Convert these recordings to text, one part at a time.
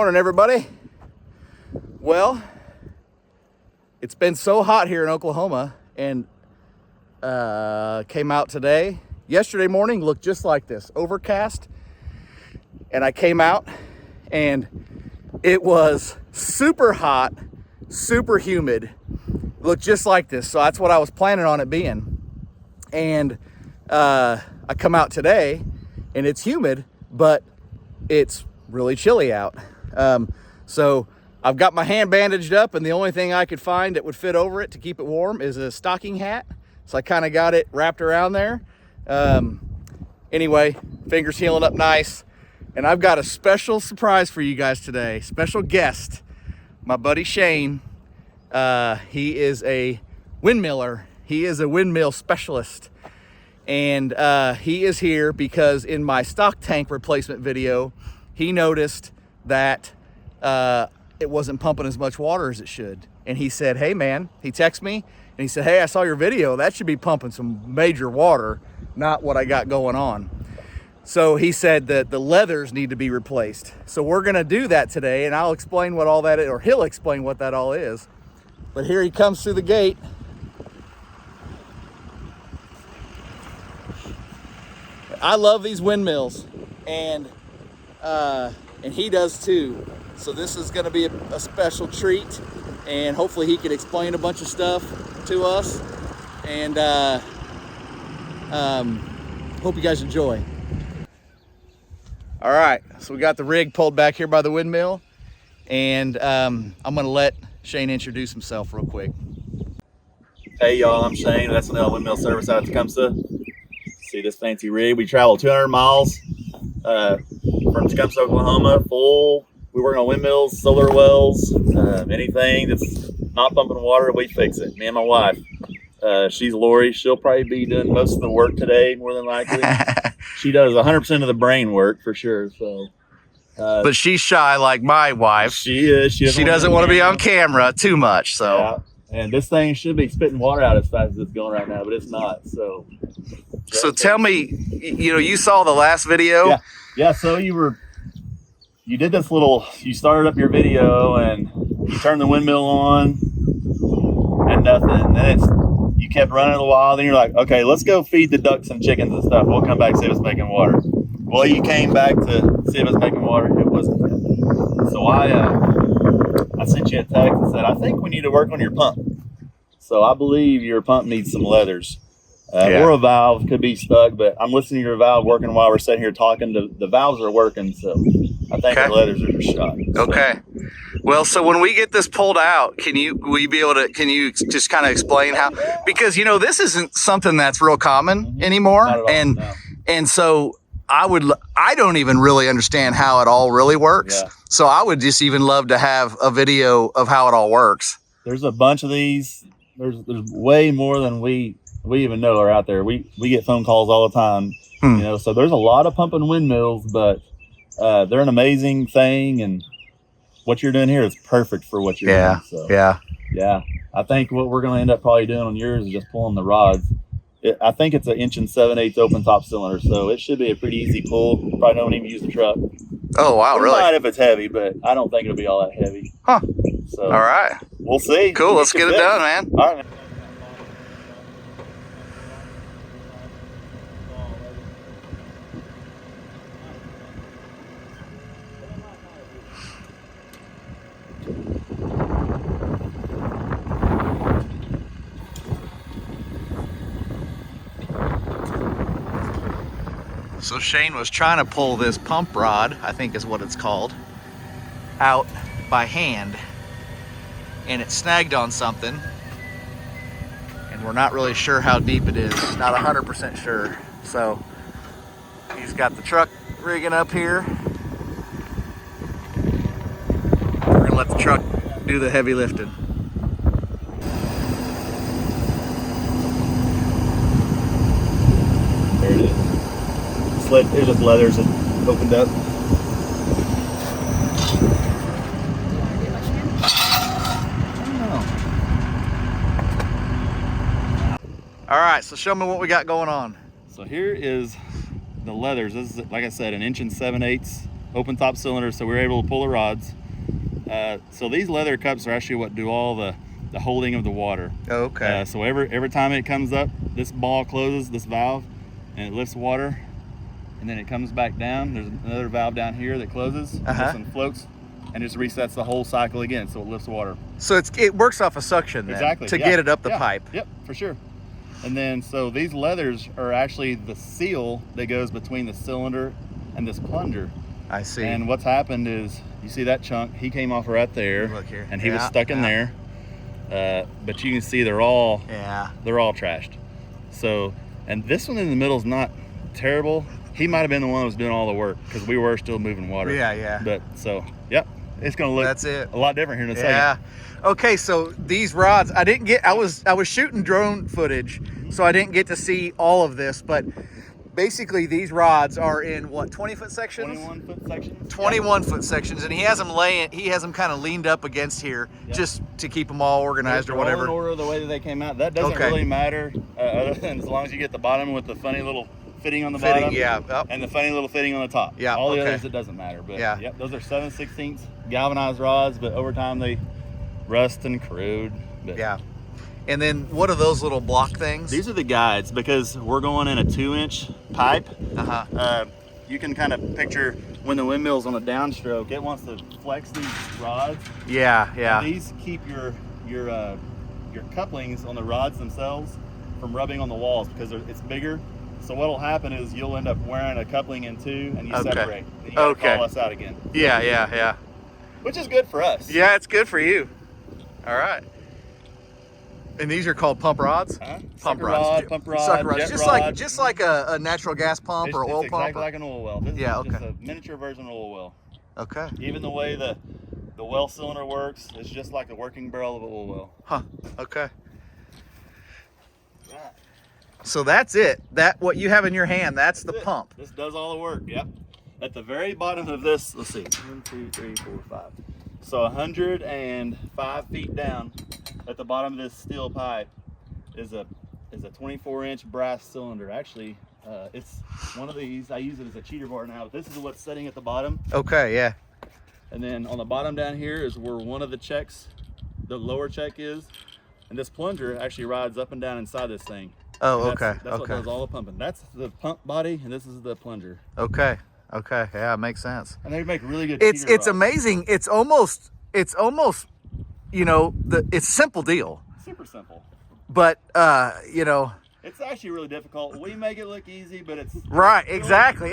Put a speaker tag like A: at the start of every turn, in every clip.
A: Morning, everybody. Well, it's been so hot here in Oklahoma, and came out today. Yesterday morning looked just like this, overcast, and I came out and it was super hot, super humid. It looked just like this, so that's what I was planning on it being. And I come out today and it's humid, but it's really chilly out. So I've got my hand bandaged up, and the only thing I could find that would fit over it to keep it warm is a stocking hat. So I kind of got it wrapped around there. Anyway, fingers healing up nice. And I've got a special surprise for you guys today. Special guest, my buddy Shane. He is a windmiller. He is a windmill specialist. And he is here because in my stock tank replacement video, he noticed that it wasn't pumping as much water as it should. And he said, hey man, he texted me and he said, hey, I saw your video. That should be pumping some major water, not what I got going on. So he said that the leathers need to be replaced. So we're gonna do that today, and I'll explain what all that is, or he'll explain what that all is. But here he comes through the gate. I love these windmills, and he does too. So this is gonna be a special treat, and hopefully he can explain a bunch of stuff to us, and hope you guys enjoy. All right, so we got the rig pulled back here by the windmill, and I'm gonna let Shane introduce himself real quick.
B: Hey y'all, I'm Shane with S&L Windmill Service out of Tecumseh. See this fancy rig? We travel 200 miles from Tecumseh, Oklahoma, full. We work on windmills, solar wells, anything that's not pumping water, we fix it. Me and my wife. She's Lori. She'll probably be doing most of the work today, more than likely. She does 100% of the brain work for sure. So,
A: but she's shy like my wife.
B: She is.
A: She doesn't want to be on camera too much. So,
B: yeah. And this thing should be spitting water out as fast as it's going right now, but it's not. So
A: tell me, you saw the last video.
B: Yeah. So you did this you started up your video and you turned the windmill on and nothing. Then you kept running a while. Then you're like, okay, let's go feed the ducks and chickens and stuff. We'll come back and see if it's making water. Well, you came back to see if it's making water. It wasn't. So I sent you a text and said, I think we need to work on your pump. So I believe your pump needs some leathers. Or a valve could be stuck, but I'm listening to your valve working while we're sitting here talking. The valves are working, so I think the leathers are shot. So.
A: Okay. Well, so when we get this pulled out, can you just kind of explain how, because this isn't something that's real common anymore, and so I don't even really understand how it all really works. Yeah. So I would just even love to have a video of how it all works.
B: There's a bunch of these. There's way more than we even know are out there. We get phone calls all the time, so there's a lot of pumping windmills, but they're an amazing thing, and what you're doing here is perfect for what you're doing. So, yeah. I think what we're going to end up probably doing on yours is just pulling the rods. I think it's an 1 7/8 open top cylinder, so it should be a pretty easy pull. Probably don't even use the truck.
A: Oh wow, really?
B: Might if it's heavy, but I don't think it'll be all that heavy.
A: Huh.
B: So,
A: all right.
B: We'll see.
A: Cool. Let's get it done, man.
B: All right, man.
A: So Shane was trying to pull this pump rod, I think is what it's called, out by hand, and it snagged on something, and we're not really sure how deep it is, not 100% sure. So he's got the truck rigging up here. We're gonna let the truck do the heavy lifting.
B: There it is. There's just leathers that opened up.
A: All right, so show me what we got going on.
B: So here is the leathers. This is, like I said, an 1 7/8 open top cylinder, so we're able to pull the rods. So these leather cups are actually what do all the holding of the water.
A: Okay.
B: So every time it comes up, this ball closes, this valve, and it lifts water, and then it comes back down. There's another valve down here that closes, and this one floats, and just resets the whole cycle again, so it lifts water.
A: So it works off a suction then,
B: Exactly.
A: to get it up the
B: Yeah.
A: pipe.
B: Yep, for sure. And then, so these leathers are actually the seal that goes between the cylinder and this plunger.
A: I see.
B: And what's happened is, you see that chunk, he came off right there.
A: Look here.
B: And he was stuck in there. But you can see they're all trashed. So, and this one in the middle is not terrible. He might have been the one that was doing all the work, because we were still moving water.
A: Yeah.
B: But so, yep, it's gonna look a lot different here in a second.
A: Yeah. Okay, so these rods, I was shooting drone footage, so I didn't get to see all of this, but basically these rods are in what, 20-foot sections?
B: 21-foot sections.
A: 21-foot sections, and he has them kind of leaned up against here, just to keep them all organized or whatever.
B: In order the way that they came out. That doesn't really matter, other than as long as you get the bottom with the funny little fitting on the bottom, and the funny little fitting on the top.
A: Yeah.
B: All the others, it doesn't matter. But yep, those are 7/16 galvanized rods, but over time they rust and corrode. But
A: yeah. And then what are those little block things?
B: These are the guides, because we're going in a 2-inch pipe. You can kind of picture when the windmill's on a downstroke, it wants to flex these rods.
A: Yeah.
B: And these keep your couplings on the rods themselves from rubbing on the walls, because it's bigger. So what'll happen is you'll end up wearing a coupling in two, and you separate. And you gotta call us out again.
A: Yeah.
B: Which is good for us.
A: Yeah, it's good for you. All right. And these are called pump rods?
B: Pump rod,
A: Sucker rods.
B: jet
A: Just like a natural gas pump or oil
B: it's
A: pump?
B: Exactly like an oil well. This is just a miniature version of an oil well.
A: Okay.
B: Even the way the well cylinder works is just like a working barrel of an oil well.
A: Huh. Okay. So that's it. What you have in your hand, that's the pump.
B: This does all the work. Yep. At the very bottom of this, let's see, 1, 2, 3, 4, 5. So 105 feet down, at the bottom of this steel pipe is a 24-inch brass cylinder. Actually, it's one of these. I use it as a cheater bar now. But this is what's sitting at the bottom.
A: Okay. Yeah.
B: And then on the bottom down here is where one of the checks, the lower check is, and this plunger actually rides up and down inside this thing.
A: Oh,
B: okay. That's what does all the pumping. That's the pump body, and this is the plunger.
A: Okay. Yeah, makes sense.
B: And they make really good.
A: It's amazing. It's almost, you know, it's a simple deal.
B: Super simple.
A: But you know,
B: it's actually really difficult. We make it look easy, but it's
A: right. Exactly.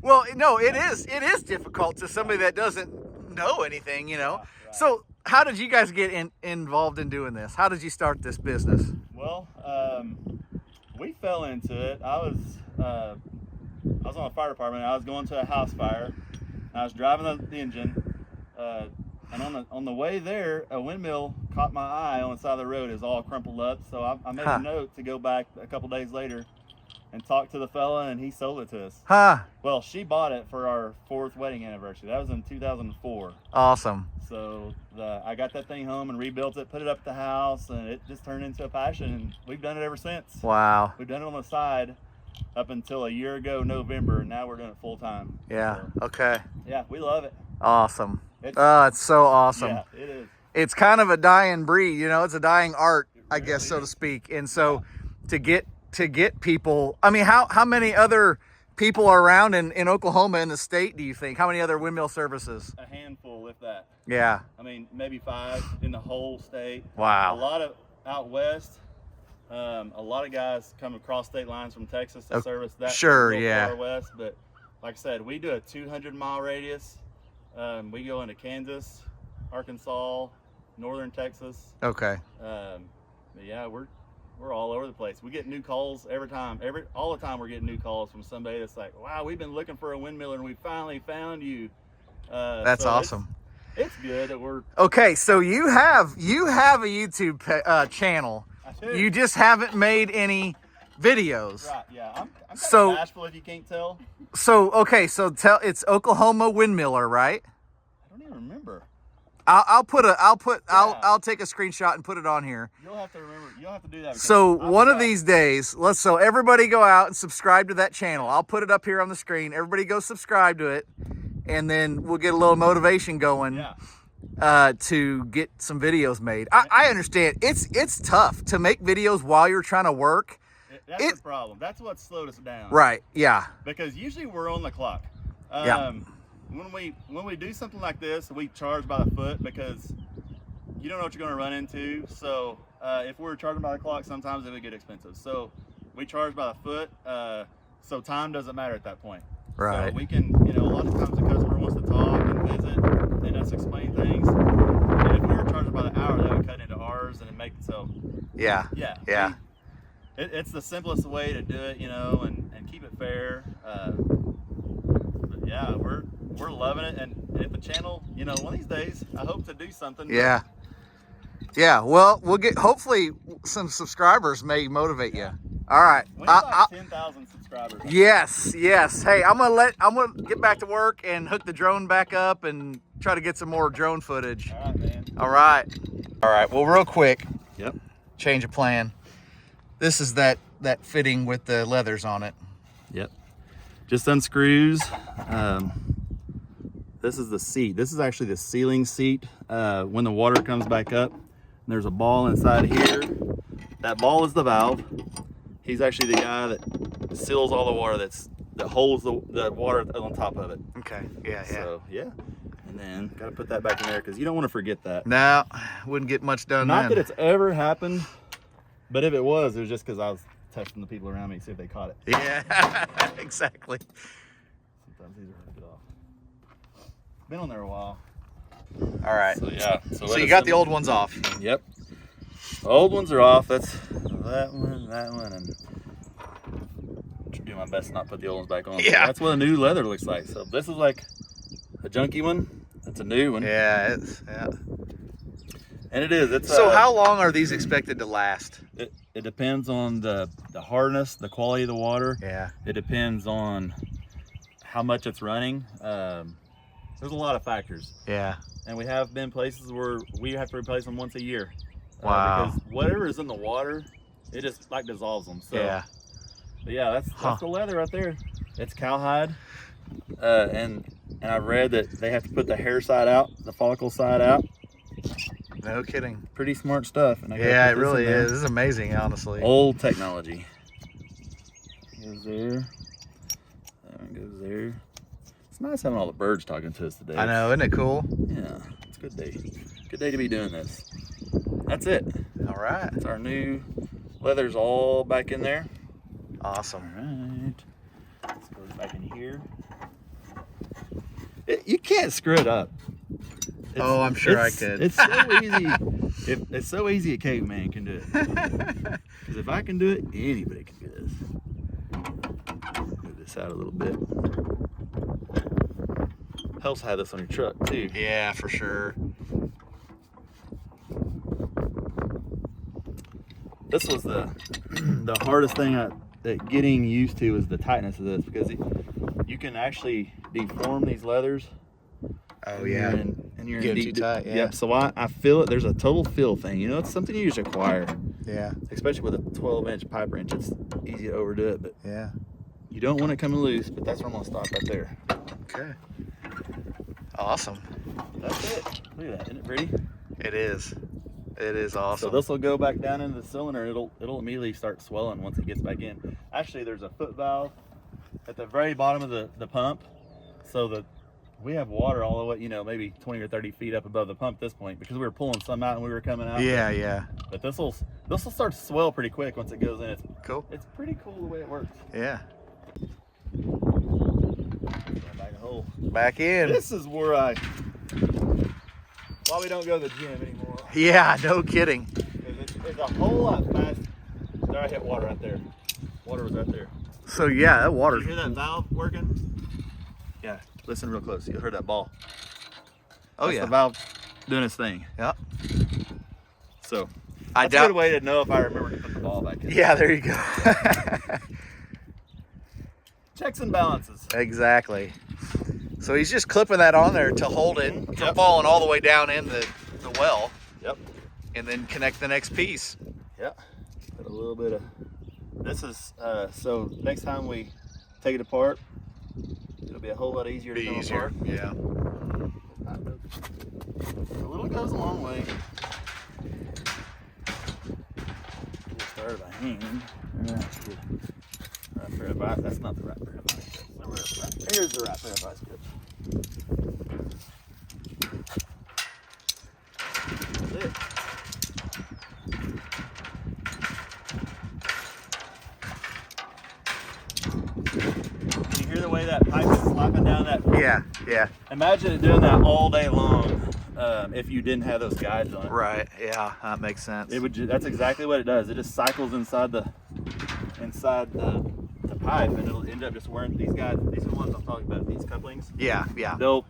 A: Well, no, it is difficult to somebody that doesn't know anything, you know. Right. So how did you guys get involved in doing this? How did you start this business?
B: Well, we fell into it. I was on a fire department. I was going to a house fire. And I was driving the engine, and on the way there, a windmill caught my eye on the side of the road. It was all crumpled up. So I made a note to go back a couple days later and talk to the fella, and he sold it to us. Well, she bought it for our 4th wedding anniversary. That was in 2004.
A: Awesome.
B: So I got that thing home and rebuilt it, put it up at the house, and it just turned into a passion, and we've done it ever since.
A: Wow.
B: We've done it on the side up until a year ago, November, and now we're doing it full time.
A: Yeah. So, okay.
B: Yeah, we love it.
A: Awesome. It's so awesome.
B: Yeah, it is.
A: It's kind of a dying breed, you know. It's a dying art, I guess, so to speak. And so to get people, I mean, how many other people are around in Oklahoma, in the state, do you think? How many other windmill services?
B: A handful, if that.
A: Yeah.
B: I mean, maybe 5 in the whole state.
A: Wow.
B: A lot of out west. A lot of guys come across state lines from Texas to service that.
A: Sure, yeah.
B: Far west, but like I said, we do a 200-mile radius. We go into Kansas, Arkansas, northern Texas.
A: Okay.
B: But yeah, we're all over the place. We get new calls every time. All the time we're getting new calls from somebody that's like, "Wow, we've been looking for a windmiller and we finally found you."
A: That's awesome.
B: It's good that we're
A: okay. So you have a YouTube channel. You just haven't made any videos.
B: Right. Yeah. I'm kind of bashful if you can't tell.
A: So okay. So it's Oklahoma Windmiller, right?
B: I don't even remember.
A: I'll take a screenshot and put it on here.
B: You'll have to remember. You'll have to do that.
A: So one of these days, so everybody go out and subscribe to that channel. I'll put it up here on the screen. Everybody go subscribe to it. and then we'll get a little motivation going.
B: Yeah.
A: To get some videos made. I understand it's tough to make videos while you're trying to work.
B: That's the problem. That's what slowed us down.
A: Right. Yeah.
B: Because usually we're on the clock.
A: Yeah.
B: When we do something like this, we charge by the foot because you don't know what you're going to run into. So if we're charging by the clock, sometimes it would get expensive. So we charge by the foot. So time doesn't matter at that point.
A: Right.
B: So we can, a lot of times the customer wants to talk and visit and us explain things. And if we were charging by the hour, that would cut into ours and make it so.
A: Yeah.
B: Yeah.
A: Yeah.
B: It's the simplest way to do it, and keep it fair. But yeah, we're loving it. And if the channel, one of these days, I hope to do something.
A: Yeah. Yeah. Well, we'll get, hopefully some subscribers may motivate you. All right.
B: We have like 10,000 subscribers.
A: Yes. Yes. Hey, I'm gonna get back to work and hook the drone back up and try to get some more drone footage.
B: All right, man.
A: All right. All right. Well, real quick.
B: Yep.
A: Change of plan. This is that fitting with the leathers on it.
B: Yep. Just unscrews. This is the seat. This is actually the sealing seat. When the water comes back up, there's a ball inside here. That ball is the valve. He's actually the guy that seals all the water that holds the water on top of it.
A: Okay. Yeah. Yeah.
B: So yeah. And then got to put that back in there because you don't want to forget that.
A: No, wouldn't get much done.
B: Not
A: then.
B: that it's ever happened, but if it was just because I was testing the people around me to see if they caught it.
A: Yeah. Exactly.
B: Sometimes these are hard to get off. Been on there a while.
A: All right.
B: So yeah.
A: So you got the old ones off.
B: Yep. Old ones are off. That's that one, and I'll do my best to not put the old ones back on.
A: Yeah.
B: So that's what a new leather looks like. So this is like a junky one. That's a new one.
A: Yeah.
B: And it is. It's
A: so how long are these expected to last?
B: It depends on the hardness, the quality of the water.
A: Yeah.
B: It depends on how much it's running. There's a lot of factors.
A: Yeah.
B: And we have been places where we have to replace them once a year.
A: Wow.
B: Because whatever is in the water, it just like dissolves them. So,
A: Yeah.
B: But yeah, that's the leather right there. It's cowhide. And I read that they have to put the hair side out, the follicle side out.
A: No kidding.
B: Pretty smart stuff. And I
A: Yeah, it really is. This is amazing, honestly.
B: Old technology. Goes there. That one goes there. It's nice having all the birds talking to us today.
A: I know, isn't it cool?
B: Yeah, it's a good day. Good day to be doing this. That's it.
A: All right.
B: It's our new leathers all back in there.
A: Awesome.
B: All right. Let's go back in here. You can't screw it up.
A: I'm sure I could.
B: It's so easy. It's so easy a caveman can do it. Because if I can do it, anybody can do this. Move this out a little bit. Helps have this on your truck too.
A: Yeah, for sure.
B: This was the hardest thing that getting used to is the tightness of this, because you can actually deform these leathers.
A: Oh yeah.
B: And you're
A: Get
B: in
A: too
B: deep.
A: tight. Yeah.
B: Yep. So I feel it. There's a total feel thing. It's something you just acquire.
A: Yeah.
B: Especially with a 12-inch pipe wrench, it's easy to overdo it. But
A: Yeah.
B: you don't want it coming loose. But that's where I'm gonna stop right there.
A: Okay. Awesome.
B: That's it. Look at that. Isn't it pretty?
A: It is. It is awesome.
B: So this will go back down into the cylinder. It'll immediately start swelling once it gets back in. Actually, there's a foot valve at the very bottom of the pump, so that we have water all the way, maybe 20 or 30 feet up above the pump at this point, because we were pulling some out and we were coming out.
A: Yeah, yeah.
B: But this will start to swell pretty quick once it goes in. It's
A: Cool.
B: It's pretty cool the way it works.
A: Yeah.
B: Back a hole.
A: Back in.
B: This is where why we don't go to the gym anymore.
A: Yeah, no kidding.
B: It's a whole lot faster. There, I hit water right there. Water was right there.
A: So yeah, that water.
B: You hear that valve working? Yeah, listen real close. You heard that ball.
A: Oh
B: That's
A: yeah.
B: the valve doing its thing.
A: Yeah.
B: So
A: I
B: that's a good way to know if I remember to put the ball back in.
A: Yeah, there you go.
B: Checks and balances.
A: Exactly. So he's just clipping that on there to hold it from falling all the way down in the well.
B: Yep.
A: And then connect the next piece.
B: Yep. Put a little bit of, this is, so next time we take it apart, it'll be a whole lot easier to come apart.
A: Yeah.
B: A little goes a long way. Get started by hand. Right pair of vise. That's not the right pair of vise. Here's the right pair of vise grips. That's it. Can you hear the way that pipe is slapping down that?
A: Yeah.
B: Imagine it doing that all day long if you didn't have those guides on it.
A: Right. Yeah, that makes sense.
B: It would. That's exactly what it does. It just cycles inside the pipe, and it'll end up just wearing these guys. These are the ones I'm talking about. These couplings.
A: Yeah.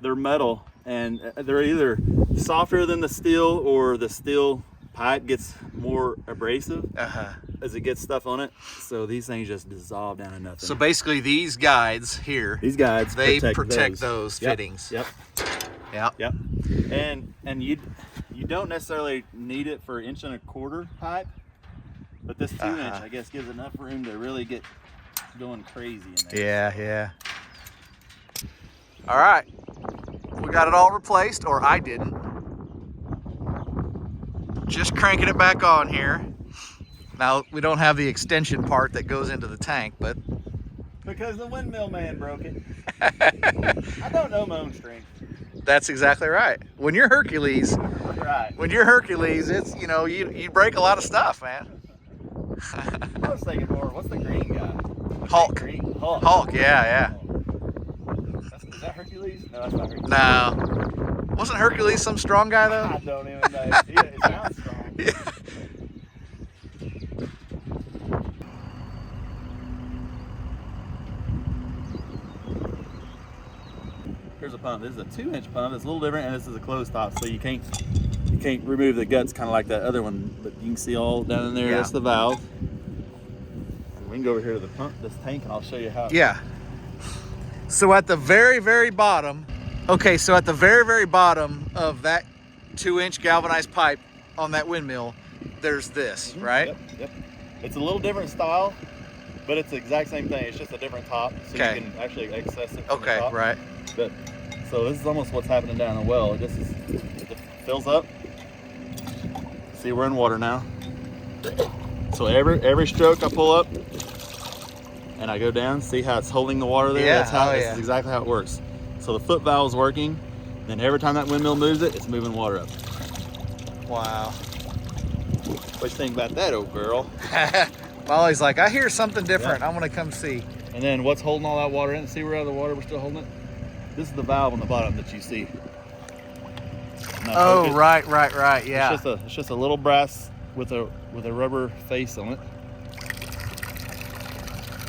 B: They're metal, and they're either softer than the steel, or the steel pipe gets more abrasive as it gets stuff on it. So these things just dissolve down to nothing.
A: So basically, these guides here,
B: they
A: protect those fittings.
B: Yep. And you don't necessarily need it for 1.25" pipe, but this 2-inch I guess gives enough room to really get going crazy in there.
A: Yeah. All right, we got it all replaced, or I didn't. Just cranking it back on here. Now we don't have the extension part that goes into the tank, but
B: because the windmill man broke it. I don't know my own strength.
A: That's exactly right. When you're Hercules, it's, you break a lot of stuff, man.
B: I was thinking more, what's the green guy?
A: Hulk. Hulk, yeah.
B: Is that Hercules? No, that's not Hercules.
A: No. Wasn't Hercules some strong guy, though?
B: I don't even know. It sounds strong.
A: Yeah.
B: Here's a pump. This is a 2-inch pump. It's a little different, and this is a closed top, so you can't remove the guts kind of like that other one. But you can see all down in there.
A: Yeah.
B: That's the valve. And we can go over here to the pump, this tank, and I'll show you how.
A: Yeah. So at the very, very bottom, so at the very, very bottom of that 2-inch galvanized pipe on that windmill, there's this, right?
B: Yep. It's a little different style, but it's the exact same thing. It's just a different top, so you can actually access it from the top.
A: Right.
B: But so this is almost what's happening down the well. It just fills up. See, we're in water now. So every stroke I pull up and I go down, see how it's holding the water there?
A: Yeah,
B: This is exactly how it works. So the foot valve is working, then every time that windmill moves it, it's moving water up.
A: Wow.
B: What you think about that, old girl?
A: Molly's like, I hear something different. I want to come see.
B: And then what's holding all that water in? See where out of the water we're still holding it? This is the valve on the bottom that you see.
A: Oh, right, yeah.
B: It's just a little brass with a rubber face on it.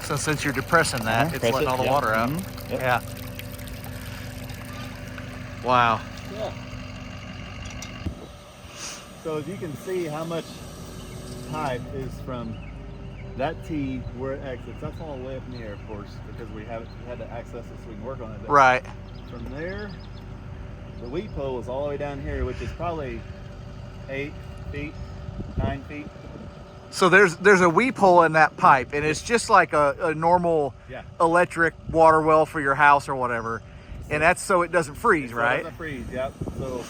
A: So since you're depressing that, it's letting all the water out.
B: Yep.
A: Yeah. Wow.
B: Yeah. So as you can see how much pipe is from that T where it exits. That's all the way up in the air, of course, because we had to access it so we can work on it. But
A: right.
B: From there, the weed pole is all the way down here, which is probably 8 feet, 9 feet.
A: So there's a weep hole in that pipe, and it's just like a normal electric water well for your house or whatever, and that's so it doesn't freeze, right?
B: It doesn't freeze. Yep. So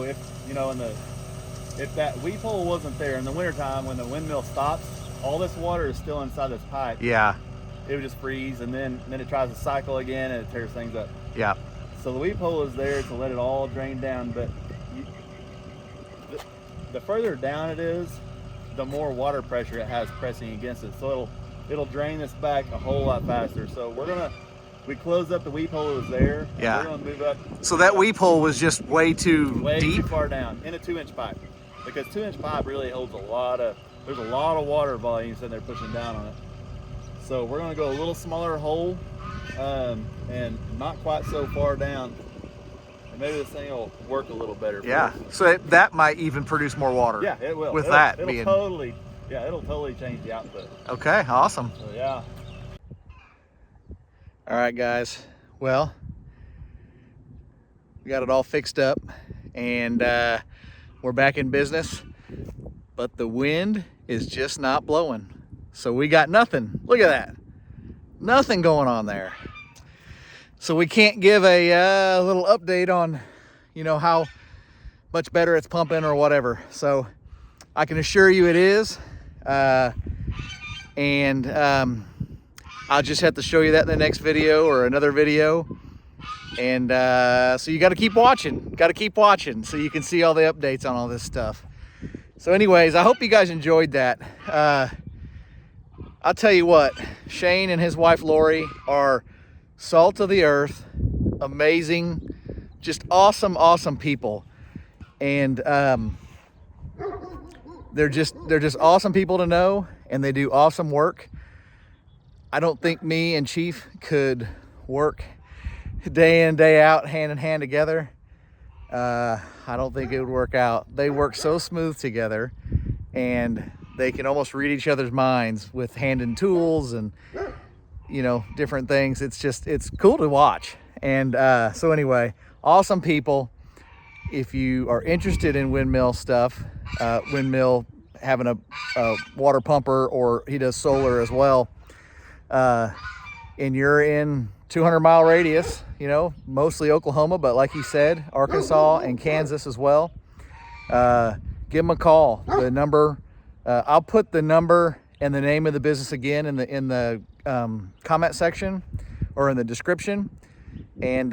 B: if if that weep hole wasn't there in the wintertime when the windmill stops, all this water is still inside this pipe.
A: Yeah.
B: It would just freeze, and then it tries to cycle again, and it tears things up.
A: Yeah.
B: So the weep hole is there to let it all drain down, but the further down it is, the more water pressure it has pressing against it. So it'll drain this back a whole lot faster. So we closed up the weep hole that was there.
A: Yeah.
B: We're gonna move up.
A: So that weep hole was just way too deep?
B: Too far down in a 2-inch pipe, because 2-inch pipe really holds there's a lot of water volume sitting there pushing down on it. So we're gonna go a little smaller hole, and not quite so far down. And maybe this thing will work a little better.
A: Yeah. So that might even produce more water.
B: Yeah, it will. It'll totally change the output.
A: Okay, awesome.
B: So yeah.
A: All right, guys. Well, we got it all fixed up, and we're back in business, but the wind is just not blowing. So we got nothing. Look at that. Nothing going on there. So we can't give a little update on, you know, how much better it's pumping or whatever. So I can assure you it is. I'll just have to show you that in the next video or another video. And so you got to keep watching. So you can see all the updates on all this stuff. So anyways, I hope you guys enjoyed that. I'll tell you what, Shane and his wife Lori are salt of the earth, amazing, just awesome people. And they're just awesome people to know, and they do awesome work. I don't think me and Chief could work day in, day out, hand in hand together. I don't think it would work out. They work so smooth together, and they can almost read each other's minds with handing tools and, you know, different things. It's cool to watch. And so anyway, awesome people. If you are interested in windmill stuff, windmill, having a water pumper, or he does solar as well, and you're in 200-mile radius, you know, mostly Oklahoma, but like he said, Arkansas and Kansas as well, give him a call. The number, I'll put the number and the name of the business again in the comment section or in the description. And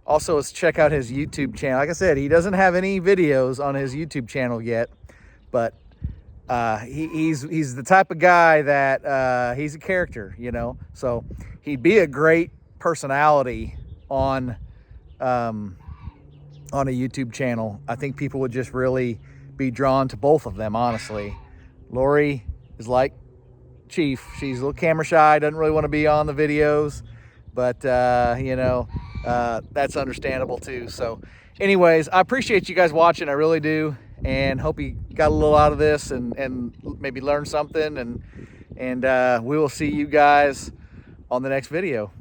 A: also, let's check out his YouTube channel. Like I said, he doesn't have any videos on his YouTube channel yet, but he's the type of guy that he's a character, you know. So he'd be a great personality on a YouTube channel. I think people would just really be drawn to both of them, honestly. Lori is like Chief. She's a little camera shy, doesn't really want to be on the videos, but you know, that's understandable too. So anyways, I appreciate you guys watching. I really do, and hope you got a little out of this and maybe learned something, and we will see you guys on the next video.